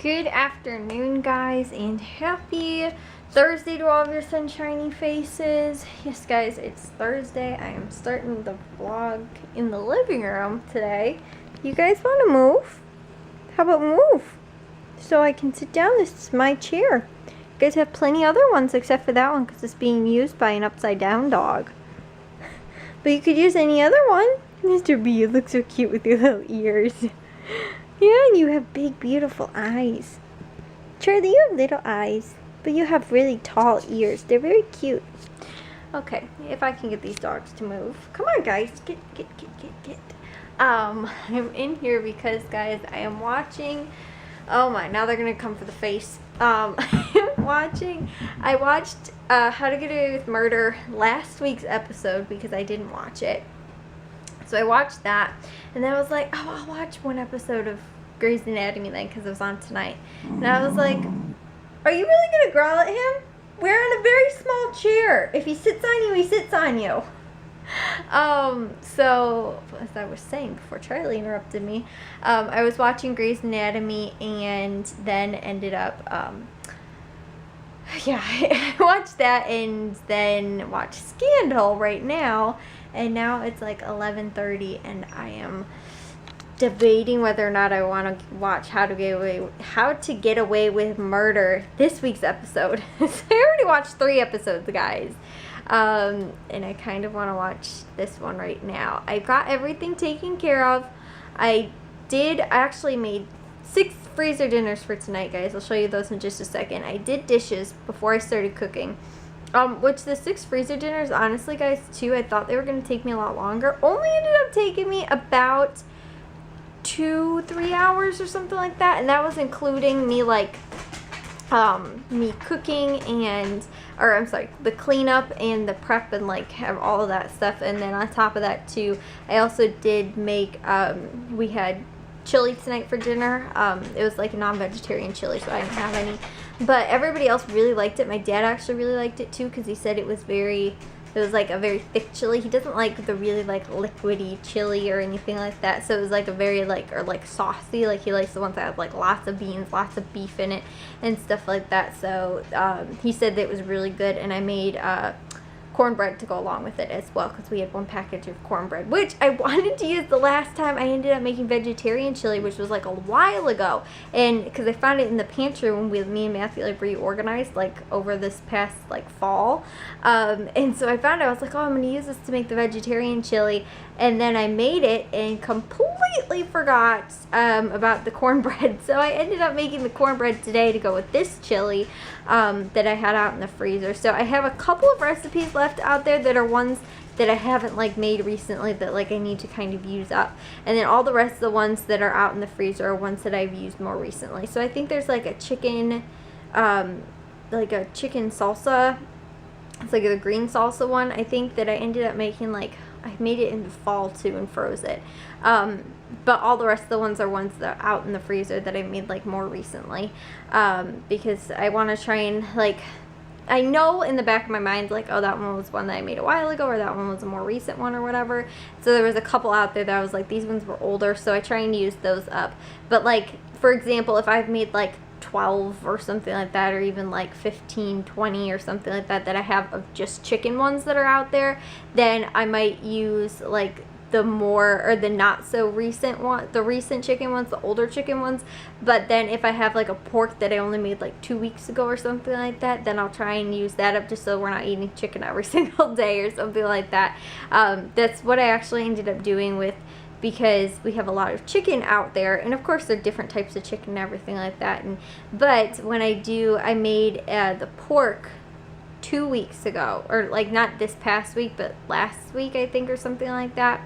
Good afternoon, guys, and happy Thursday to all of your sunshiny faces. Yes, guys, it's Thursday. I am starting the vlog in the living room today. You guys want to move? How about move? So I can sit down. This is my chair. You guys have plenty other ones except for that one because it's being used by an upside down dog. But you could use any other one. Mr. B, you look so cute with your little ears. Yeah, and you have big, beautiful eyes. Charlie, you have little eyes, but you have really tall ears. They're very cute. Okay, if I can get these dogs to move. Come on, guys. Get. I'm in here because, guys, I am watching. Oh my, now they're going to come for the face. I watched How to Get Away with Murder last week's episode because I didn't watch it. So I watched that, and then I was like, oh, I'll watch one episode of Grey's Anatomy then because it was on tonight. And I was like, are you really going to growl at him? We're in a very small chair. If he sits on you, he sits on you. So, as I was saying before Charlie interrupted me, I was watching Grey's Anatomy and then ended up, I watched that and then watched Scandal right now. And now it's like 11:30 and I am debating whether or not I want to watch How to Get Away with Murder, this week's episode. So I already watched 3 episodes, guys. And I kind of want to watch this one right now. I got everything taken care of. I actually made 6 freezer dinners for tonight, guys. I'll show you those in just a second. I did dishes before I started cooking. Which the 6 freezer dinners, honestly, guys, too, I thought they were going to take me a lot longer. Only ended up taking me about 2-3 hours or something like that. And that was including me, like, me cooking the cleanup and the prep and, like, have all of that stuff. And then on top of that, too, I also did make, we had chili tonight for dinner. It was, like, a non-vegetarian chili, so I didn't have any. But everybody else really liked it. My dad actually really liked it too because he said it was like a very thick chili. He doesn't like the really like liquidy chili or anything like that. So it was like a very like saucy. Like he likes the ones that have like lots of beans, lots of beef in it and stuff like that. So he said that it was really good, and I made cornbread to go along with it as well because we had 1 package of cornbread, which I wanted to use the last time I ended up making vegetarian chili, which was like a while ago, and because I found it in the pantry when me and Matthew like reorganized like over this past like fall, and so I found it. I was like, oh, I'm gonna use this to make the vegetarian chili, and then I made it and completely forgot about the cornbread. So I ended up making the cornbread today to go with this chili that I had out in the freezer. So I have a couple of recipes left out there that are ones that I haven't like made recently that like I need to kind of use up, and then all the rest of the ones that are out in the freezer are ones that I've used more recently. So I think there's like a chicken salsa. It's like the green salsa one, I think, that I ended up making. Like I made it in the fall too and froze it. But all the rest of the ones are ones that are out in the freezer that I made like more recently, because I want to try and like, I know in the back of my mind like, oh, that one was one that I made a while ago, or that one was a more recent one or whatever. So there was a couple out there that I was like, these ones were older, so I try and use those up. But like, for example, if I've made like 12 or something like that, or even like 15, 20 or something like that I have of just chicken ones that are out there, then I might use like the more or the not so recent one, the recent chicken ones, the older chicken ones. But then if I have like a pork that I only made like 2 weeks ago or something like that, then I'll try and use that up just so we're not eating chicken every single day or something like that. That's what I actually ended up doing with, because we have a lot of chicken out there, and of course there are different types of chicken and everything like that. But when I made the pork 2 weeks ago, or like not this past week but last week I think, or something like that.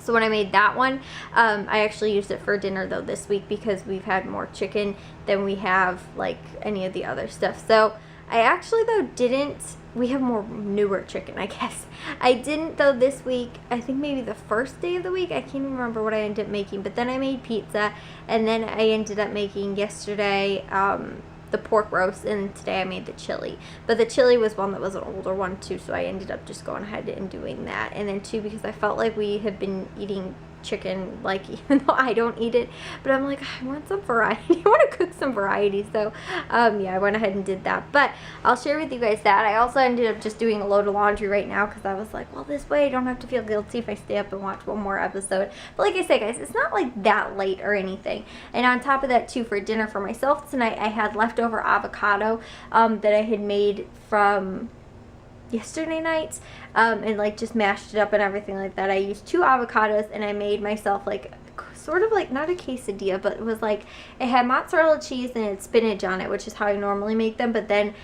So when I made that one, I actually used it for dinner though this week because we've had more chicken than we have like any of the other stuff. So I actually though we have more newer chicken, I guess. I didn't though this week. I think maybe the first day of the week, I can't even remember what I ended up making, but then I made pizza, and then I ended up making yesterday the pork roast, and today I made the chili. But the chili was one that was an older one too, so I ended up just going ahead and doing that. And then too, because I felt like we have been eating chicken, like, even though I don't eat it, but I'm like, I want some variety. I want to cook some variety. So yeah, I went ahead and did that, but I'll share with you guys that. I also ended up just doing a load of laundry right now because I was like, well, this way I don't have to feel guilty if I stay up and watch one more episode. But like I said, guys, it's not like that late or anything. And on top of that too, for dinner for myself tonight, I had leftover avocado that I had made from yesterday night, and like just mashed it up and everything like that. I used 2 avocados and I made myself like sort of like, not a quesadilla, but it was like, it had mozzarella cheese and it had spinach on it, which is how I normally make them. But then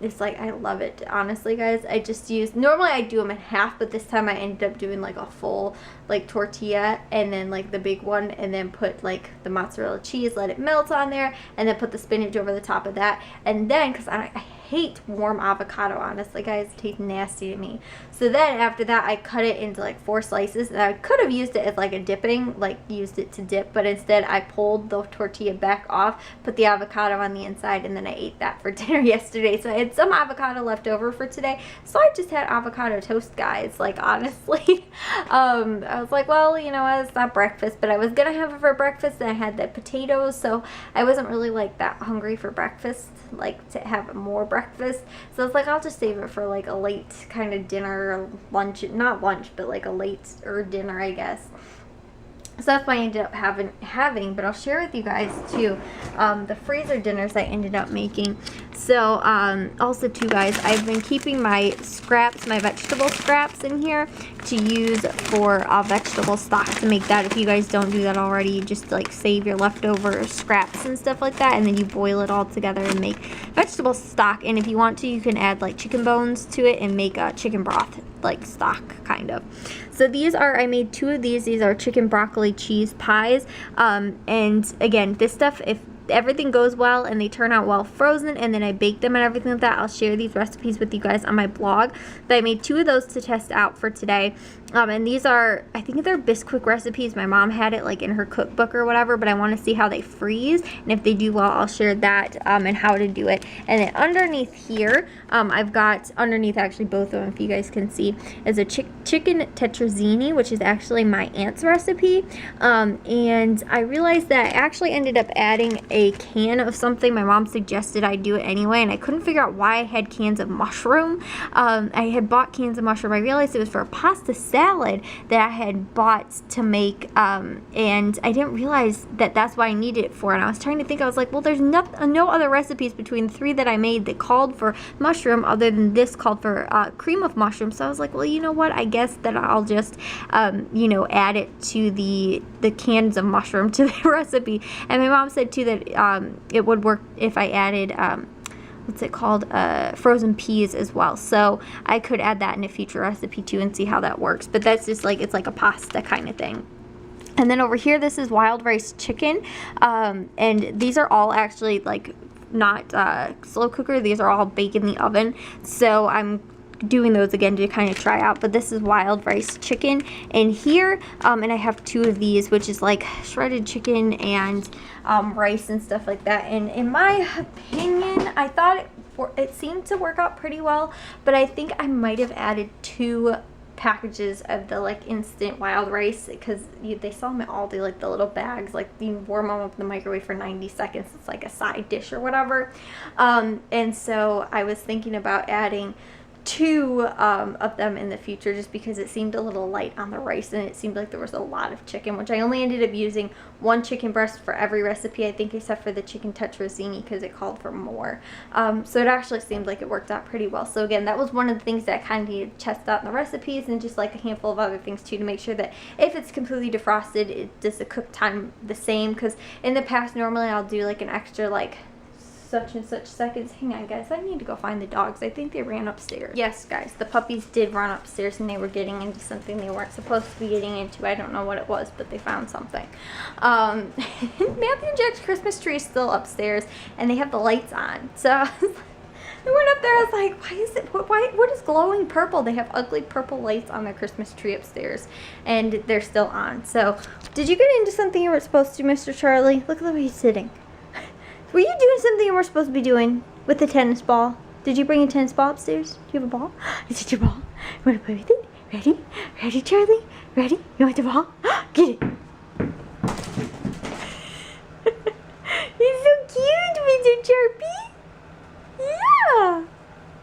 it's like, I love it, honestly, guys. I just use, normally I do them in half, but this time I ended up doing like a full like tortilla and then like the big one, and then put like the mozzarella cheese, let it melt on there, and then put the spinach over the top of that. And then, because I hate warm avocado, honestly, guys, it tastes nasty to me. So then after that, I cut it into like 4 slices, and I could have used it as like a dipping, like used it to dip, but instead I pulled the tortilla back off, put the avocado on the inside, and then I ate that for dinner yesterday. So I had some avocado left over for today, so I just had avocado toast, guys. Like, honestly, I was like, well, you know what, it's not breakfast, but I was gonna have it for breakfast, and I had the potatoes, so I wasn't really like that hungry for breakfast, like to have more breakfast. So I was like, I'll just save it for like a late kind of dinner, lunch, not lunch, but like a late or dinner, I guess. So that's what I ended up having, but I'll share with you guys too the freezer dinners I ended up making. So also too, guys, I've been keeping my scraps, my vegetable scraps in here to use for vegetable stock, to make that. If you guys don't do that already, you just like save your leftover scraps and stuff like that, and then you boil it all together and make vegetable stock. And if you want to, you can add like chicken bones to it and make a chicken broth like stock, kind of. So these are, I made 2 of these. These are chicken broccoli cheese pies. And again, this stuff, if everything goes well and they turn out well frozen and then I bake them and everything like that, I'll share these recipes with you guys on my blog. But I made 2 of those to test out for today. And these are, I think they're Bisquick recipes. My mom had it like in her cookbook or whatever, but I want to see how they freeze, and if they do well, I'll share that and how to do it. And then underneath here, I've got, underneath actually both of them, if you guys can see, is a chicken tetrazzini, which is actually my aunt's recipe. And I realized that I actually ended up adding a can of something. My mom suggested I do it anyway, and I couldn't figure out why I had cans of mushroom. I had bought cans of mushroom. I realized it was for a pasta salad that I had bought to make, and I didn't realize that that's what I needed it for. And I was trying to think, I was like, well, there's no other recipes between the 3 that I made that called for mushroom other than this called for cream of mushroom. So I was like, well, you know what, I guess that I'll just you know, add it to the cans of mushroom to the recipe. And my mom said too that it would work if I added what's it called, frozen peas as well. So I could add that in a future recipe too and see how that works. But that's just like, it's like a pasta kind of thing. And then over here, this is wild rice chicken, and these are all actually like not slow cooker. These are all baked in the oven. So I'm doing those again to kind of try out. But this is wild rice chicken in here, and I have 2 of these, which is like shredded chicken and rice and stuff like that. And in my opinion, I thought it seemed to work out pretty well, but I think I might have added 2 packages of the like instant wild rice, because they sell them at Aldi, like the little bags, like you warm them up in the microwave for 90 seconds. It's like a side dish or whatever. And so I was thinking about adding 2 of them in the future, just because it seemed a little light on the rice and it seemed like there was a lot of chicken, which I only ended up using 1 chicken breast for every recipe, I think, except for the chicken tetrazzini because it called for more. So it actually seemed like it worked out pretty well. So again, that was one of the things that I kind of needed to test out in the recipes, and just like a handful of other things too, to make sure that if it's completely defrosted, it does the cook time the same. Because in the past, normally I'll do like an extra like such and such seconds. Hang on, guys, I need to go find the dogs. I think they ran upstairs. Yes, guys, the puppies did run upstairs and they were getting into something they weren't supposed to be getting into. I don't know what it was, but they found something. Matthew and Jack's Christmas tree is still upstairs and they have the lights on. So I went up there, I was like, why is it, what is glowing purple? They have ugly purple lights on their Christmas tree upstairs, and they're still on. So, did you get into something you were supposed to, Mr. Charlie? Look at the way he's sitting. Were you doing something you were supposed to be doing with the tennis ball? Did you bring a tennis ball upstairs? Do you have a ball? Is it your ball? You want to play with it? Ready? Ready, Charlie? Ready? You want the ball? Get it. He's so cute, Mr. Chirpy. Yeah.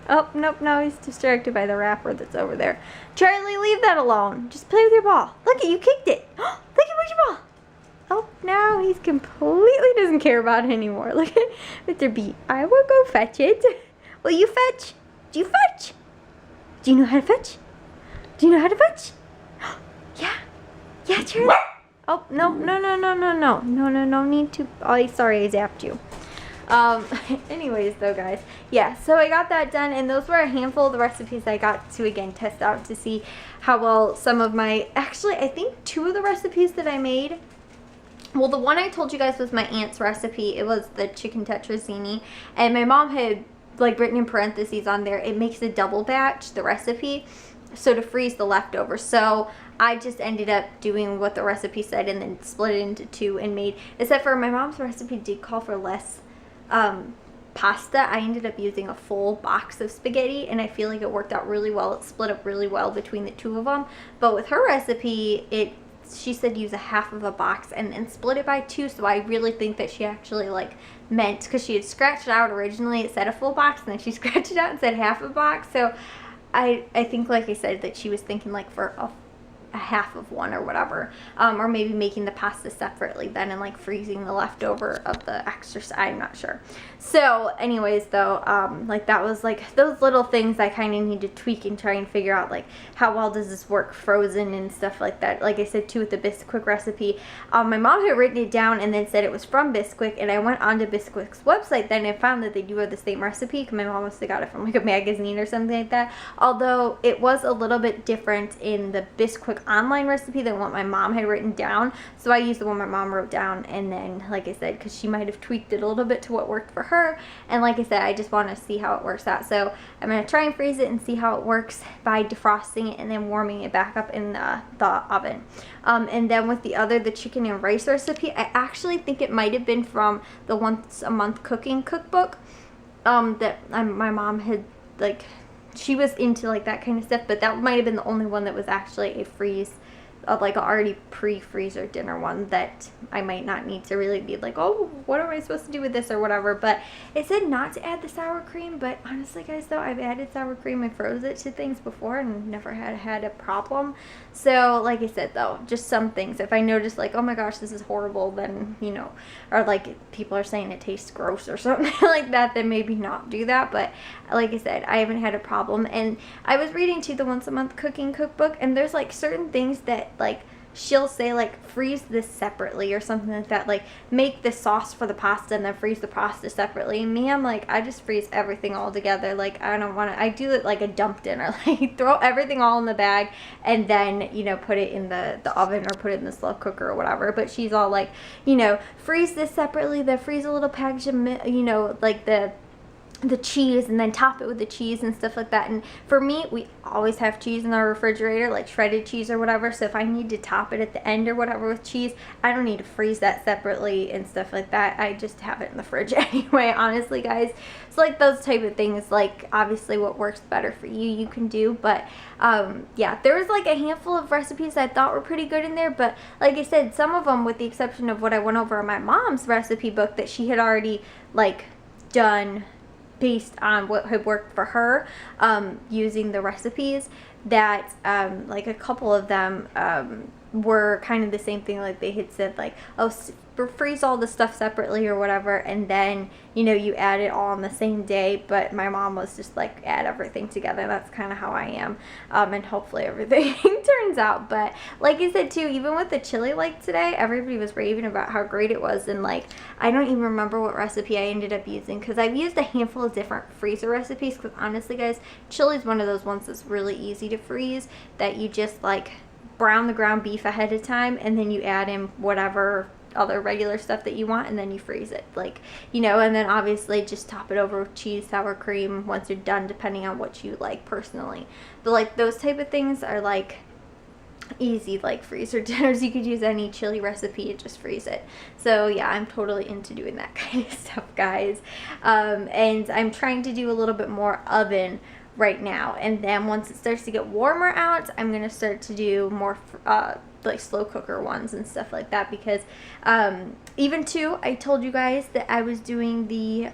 Oh, nope, no, he's distracted by the wrapper that's over there. Charlie, leave that alone. Just play with your ball. Look at you kicked it. Look at where's your ball. Oh, now he's completely doesn't care about it anymore. Look at Mr. B. I will go fetch it. Will you fetch? Do you fetch? Do you know how to fetch? Do you know how to fetch? Yeah. Yeah, Charlie. Oh, no, no, no, no, no, no. No, no, no need to. Oh, sorry, I zapped you. Anyways though, guys, yeah, so I got that done, and those were a handful of the recipes I got to again test out to see how well some of my, actually I think 2 of the recipes that I made, well, the one I told you guys was my aunt's recipe. It was the chicken tetrazzini, and my mom had like written in parentheses on there, it makes a double batch, the recipe, so to freeze the leftovers. So I just ended up doing what the recipe said and then split it into 2 and made, except for my mom's recipe did call for less pasta. I ended up using a full box of spaghetti, and I feel like it worked out really well. It split up really well between the 2 of them. But with her recipe, she said use a half of a box and then split it by 2. So I really think that she actually like meant, because she had scratched it out originally, it said a full box, and then she scratched it out and said half a box. So I think, like I said, that she was thinking like for a half of one or whatever, or maybe making the pasta separately then and like freezing the leftover of the extra. I'm not sure. So anyways though, like that was like those little things I kind of need to tweak and try and figure out like how well does this work frozen and stuff like that. Like I said too with the Bisquick recipe, my mom had written it down and then said it was from Bisquick, and I went onto Bisquick's website then and found that they do have the same recipe, because my mom must have got it from like a magazine or something like that, although it was a little bit different in the Bisquick online recipe than what my mom had written down. So I used the one my mom wrote down, and then like I said, because she might have tweaked it a little bit to what worked for her, and like I said, I just want to see how it works out. So I'm going to try and freeze it and see how it works by defrosting it and then warming it back up in the oven. And then with the chicken and rice recipe, I actually think it might have been from the Once a Month Cooking Cookbook that my mom had, like, she was into like that kind of stuff, but that might have been the only one that was actually a freeze, like already pre-freezer dinner one, that I might not need to really be like, oh, what am I supposed to do with this or whatever. But it said not to add the sour cream, but honestly guys though, I've added sour cream and froze it to things before and never had a problem. So like I said though, just some things, if I notice like, oh my gosh, this is horrible, then, you know, or like people are saying it tastes gross or something like that, then maybe not do that. But like I said, I haven't had a problem. And I was reading too the Once a Month Cooking Cookbook, and there's like certain things that like she'll say like freeze this separately or something like that, like make the sauce for the pasta and then freeze the pasta separately. And me, I'm like, I just freeze everything all together. Like I don't want to, I do it like a dump dinner, like throw everything all in the bag and then, you know, put it in the oven or put it in the slow cooker or whatever. But she's all like, you know, freeze this separately, then freeze a little package of, you know, like the cheese, and then top it with the cheese and stuff like that. And for me, we always have cheese in our refrigerator, like shredded cheese or whatever, so if I need to top it at the end or whatever with cheese, I don't need to freeze that separately and stuff like that. I just have it in the fridge anyway, honestly guys. So like those type of things, like obviously what works better for you, you can do. But yeah, there was like a handful of recipes I thought were pretty good in there, but like I said, some of them, with the exception of what I went over in my mom's recipe book that she had already like done based on what had worked for her, using the recipes, that like a couple of them were kind of the same thing. Like they had said like, oh, freeze all the stuff separately or whatever, and then, you know, you add it all on the same day. But my mom was just like, add everything together. That's kind of how I am, and hopefully everything turns out. But like I said too, even with the chili like today, everybody was raving about how great it was, and like I don't even remember what recipe I ended up using, because I've used a handful of different freezer recipes, because honestly guys, chili is one of those ones that's really easy to freeze, that you just like brown the ground beef ahead of time and then you add in whatever other regular stuff that you want, and then you freeze it, like, you know, and then obviously just top it over with cheese, sour cream once you're done, depending on what you like personally. But like those type of things are like easy, like freezer dinners. You could use any chili recipe and just freeze it. So yeah, I'm totally into doing that kind of stuff, guys. And I'm trying to do a little bit more oven right now. And then once it starts to get warmer out, I'm going to start to do more like slow cooker ones and stuff like that, because even too, I told you guys that I was doing the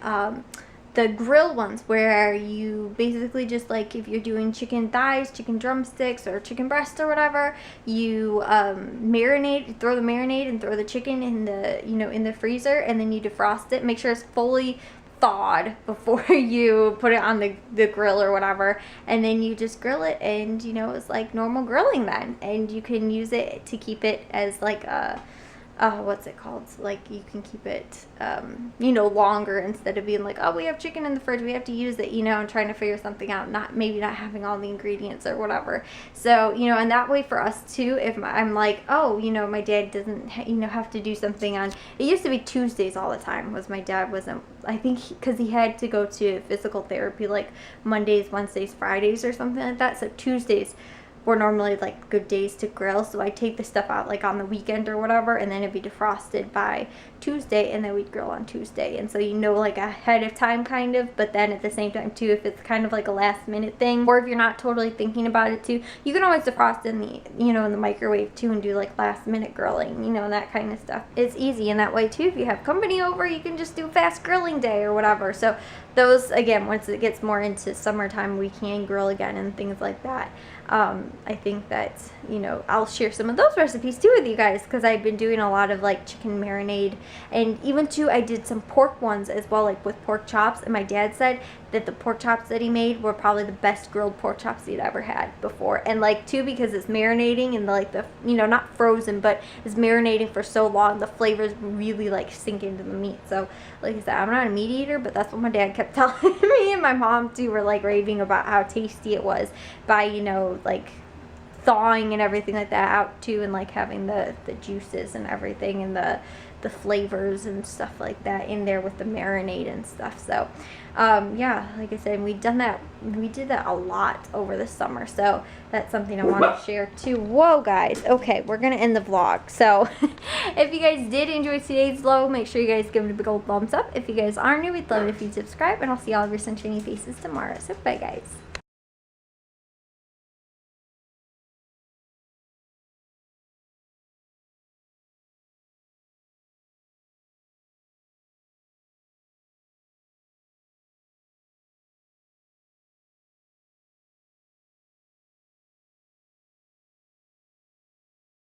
grill ones, where you basically just, like, if you're doing chicken thighs, chicken drumsticks, or chicken breast or whatever, you marinate, throw the marinade and throw the chicken in the, in the freezer, and then you defrost it, make sure it's fully thawed before you put it on the grill or whatever, and then you just grill it, and it's like normal grilling then, and you can use it to keep it as like a what's it called? Like, you can keep it, longer, instead of being like, oh, we have chicken in the fridge, we have to use it, and trying to figure something out, maybe not having all the ingredients or whatever. So, and that way for us too, if I'm like, oh, my dad doesn't, have to do something on, it used to be Tuesdays all the time, was my dad wasn't, I think, because he had to go to physical therapy like Mondays, Wednesdays, Fridays or something like that. So Tuesdays were normally like good days to grill, so I take the stuff out like on the weekend or whatever, and then it'd be defrosted by Tuesday, and then we'd grill on Tuesday. And so like ahead of time kind of, but then at the same time too, if it's kind of like a last minute thing, or if you're not totally thinking about it too, you can always defrost in the in the microwave too, and do like last minute grilling, and that kind of stuff. It's easy in that way too. If you have company over, you can just do fast grilling day or whatever. So those, again, once it gets more into summertime, we can grill again and things like that. I think that, I'll share some of those recipes too with you guys, because I've been doing a lot of like chicken marinade, and even too, I did some pork ones as well, like with pork chops, and my dad said that the pork chops that he made were probably the best grilled pork chops he'd ever had before. And like too, because it's marinating and like the, not frozen, but it's marinating for so long, the flavors really like sink into the meat. So like I said, I'm not a meat eater, but that's what my dad kept telling me, and my mom too were like raving about how tasty it was by, like thawing and everything like that out too, and like having the juices and everything, and the flavors and stuff like that in there with the marinade and stuff. So yeah, like I said, we did that a lot over the summer, so that's something I want to share too. Whoa guys, okay, we're gonna end the vlog. So if you guys did enjoy today's vlog, make sure you guys give it a big old thumbs up. If you guys are new, we'd love it if you'd subscribe, and I'll see all of your sunshiny faces tomorrow. So bye guys.